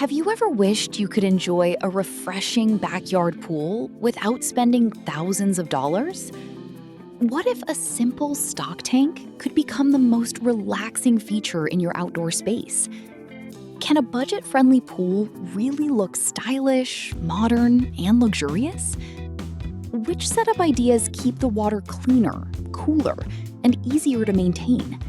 Have you ever wished you could enjoy a refreshing backyard pool without spending thousands of dollars? What if a simple stock tank could become the most relaxing feature in your outdoor space? Can a budget-friendly pool really look stylish, modern, and luxurious? Which setup ideas keep the water cleaner, cooler, and easier to maintain?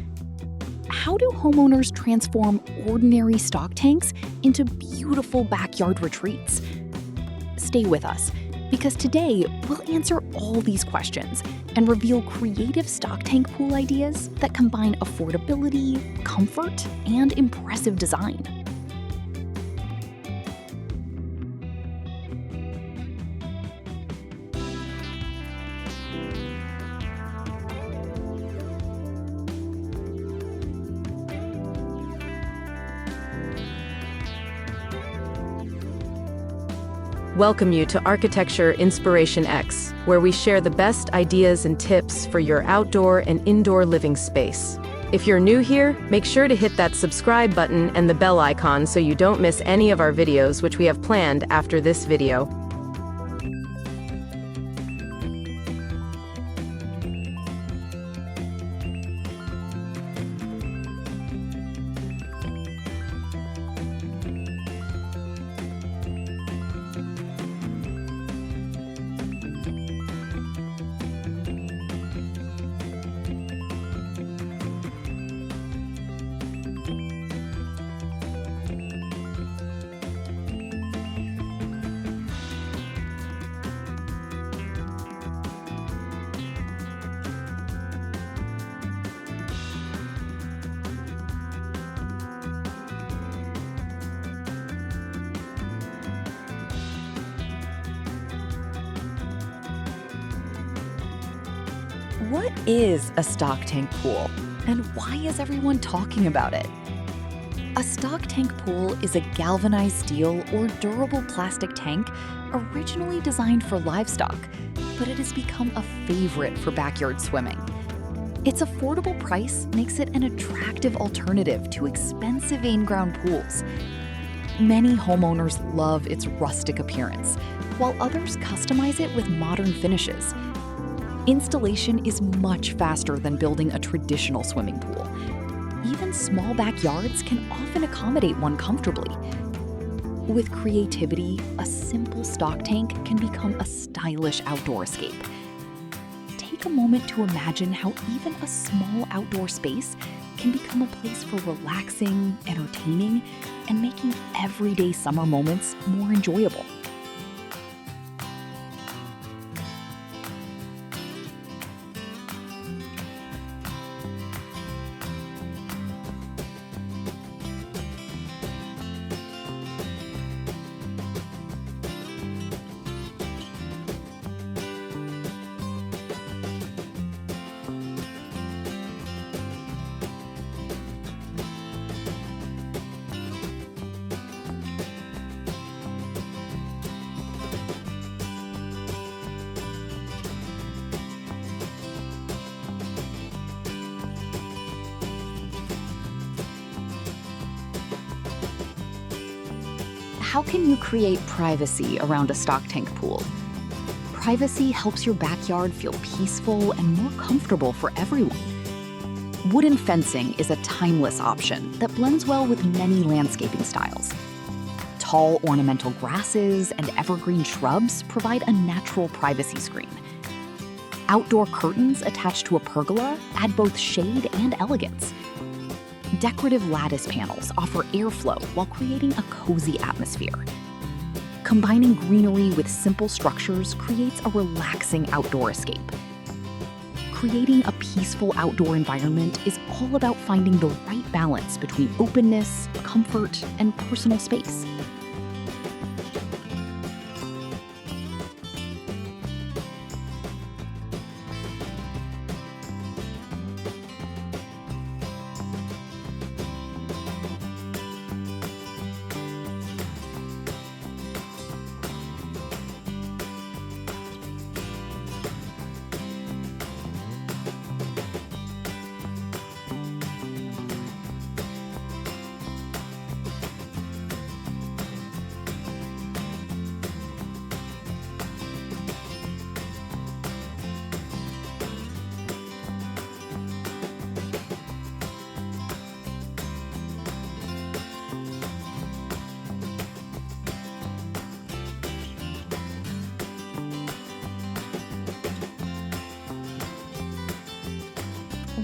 How do homeowners transform ordinary stock tanks into beautiful backyard retreats? Stay with us, because today we'll answer all these questions and reveal creative stock tank pool ideas that combine affordability, comfort, and impressive design. Welcome you to Architecture Inspiration X, where we share the best ideas and tips for your outdoor and indoor living space. If you're new here, make sure to hit that subscribe button and the bell icon so you don't miss any of our videos which we have planned after this video. What is a stock tank pool, and why is everyone talking about it? A stock tank pool is a galvanized steel or durable plastic tank originally designed for livestock, but it has become a favorite for backyard swimming. Its affordable price makes it an attractive alternative to expensive in-ground pools. Many homeowners love its rustic appearance, while others customize it with modern finishes. Installation is much faster than building a traditional swimming pool. Even small backyards can often accommodate one comfortably. With creativity, a simple stock tank can become a stylish outdoor escape. Take a moment to imagine how even a small outdoor space can become a place for relaxing, entertaining, and making everyday summer moments more enjoyable. How can you create privacy around a stock tank pool? Privacy helps your backyard feel peaceful and more comfortable for everyone. Wooden fencing is a timeless option that blends well with many landscaping styles. Tall ornamental grasses and evergreen shrubs provide a natural privacy screen. Outdoor curtains attached to a pergola add both shade and elegance. Decorative lattice panels offer airflow while creating a cozy atmosphere. Combining greenery with simple structures creates a relaxing outdoor escape. Creating a peaceful outdoor environment is all about finding the right balance between openness, comfort, and personal space.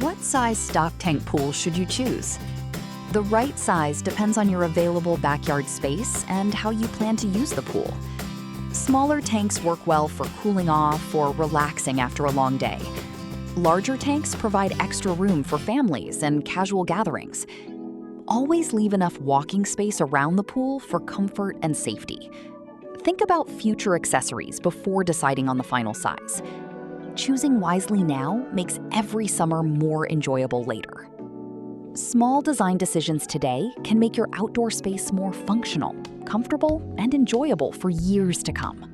What size stock tank pool should you choose? The right size depends on your available backyard space and how you plan to use the pool. Smaller tanks work well for cooling off or relaxing after a long day. Larger tanks provide extra room for families and casual gatherings. Always leave enough walking space around the pool for comfort and safety. Think about future accessories before deciding on the final size. Choosing wisely now makes every summer more enjoyable later. Small design decisions today can make your outdoor space more functional, comfortable, and enjoyable for years to come.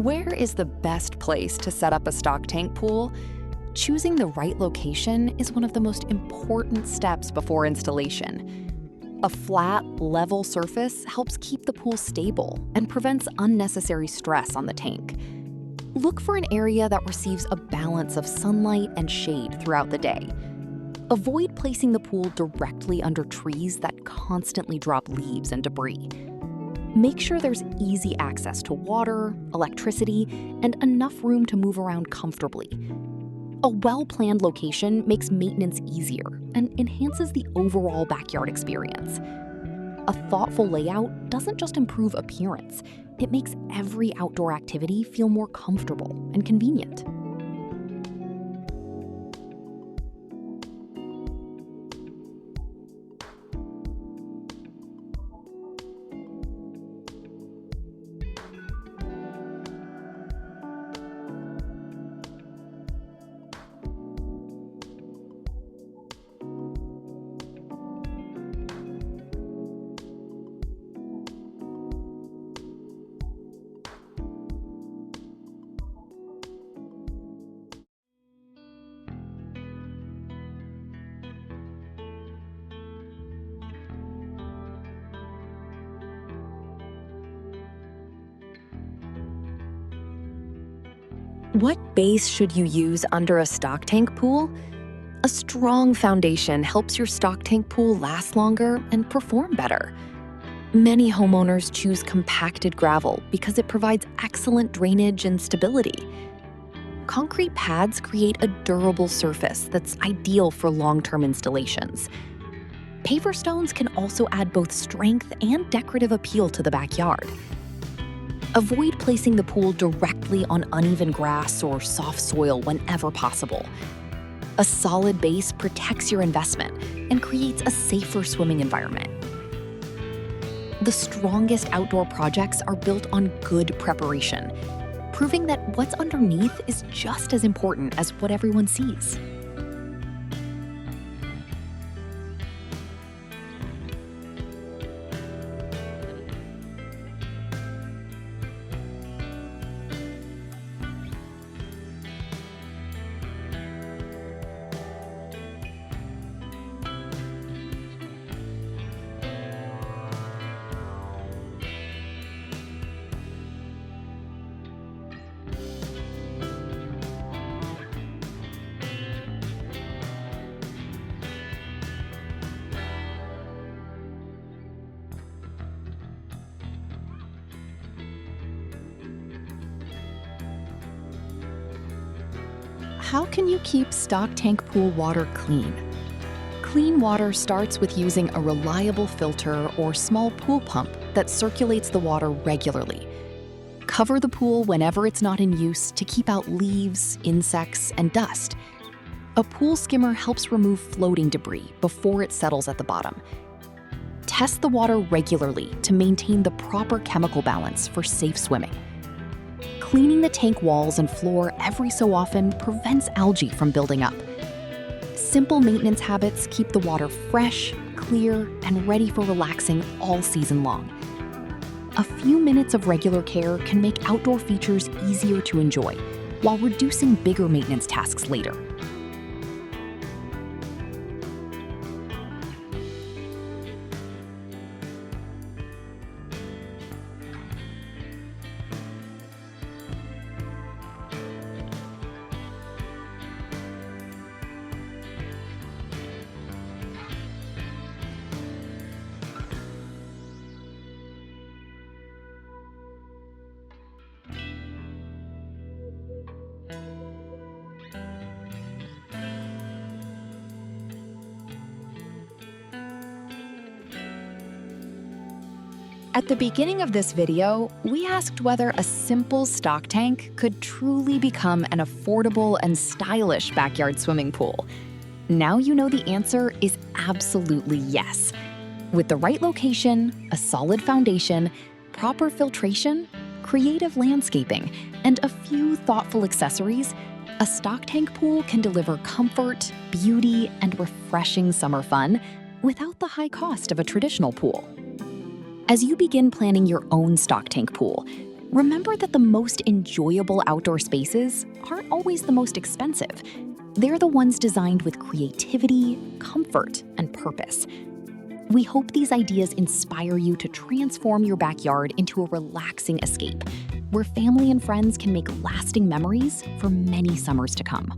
Where is the best place to set up a stock tank pool? Choosing the right location is one of the most important steps before installation. A flat, level surface helps keep the pool stable and prevents unnecessary stress on the tank. Look for an area that receives a balance of sunlight and shade throughout the day. Avoid placing the pool directly under trees that constantly drop leaves and debris. Make sure there's easy access to water, electricity, and enough room to move around comfortably. A well-planned location makes maintenance easier and enhances the overall backyard experience. A thoughtful layout doesn't just improve appearance, it makes every outdoor activity feel more comfortable and convenient. What base should you use under a stock tank pool? A strong foundation helps your stock tank pool last longer and perform better. Many homeowners choose compacted gravel because it provides excellent drainage and stability. Concrete pads create a durable surface that's ideal for long-term installations. Paver stones can also add both strength and decorative appeal to the backyard. Avoid placing the pool directly on uneven grass or soft soil whenever possible. A solid base protects your investment and creates a safer swimming environment. The strongest outdoor projects are built on good preparation, proving that what's underneath is just as important as what everyone sees. How can you keep stock tank pool water clean? Clean water starts with using a reliable filter or small pool pump that circulates the water regularly. Cover the pool whenever it's not in use to keep out leaves, insects, and dust. A pool skimmer helps remove floating debris before it settles at the bottom. Test the water regularly to maintain the proper chemical balance for safe swimming. Cleaning the tank walls and floor every so often prevents algae from building up. Simple maintenance habits keep the water fresh, clear, and ready for relaxing all season long. A few minutes of regular care can make outdoor features easier to enjoy, while reducing bigger maintenance tasks later. At the beginning of this video, we asked whether a simple stock tank could truly become an affordable and stylish backyard swimming pool. Now you know the answer is absolutely yes. With the right location, a solid foundation, proper filtration, creative landscaping, and a few thoughtful accessories, a stock tank pool can deliver comfort, beauty, and refreshing summer fun without the high cost of a traditional pool. As you begin planning your own stock tank pool, remember that the most enjoyable outdoor spaces aren't always the most expensive. They're the ones designed with creativity, comfort, and purpose. We hope these ideas inspire you to transform your backyard into a relaxing escape, where family and friends can make lasting memories for many summers to come.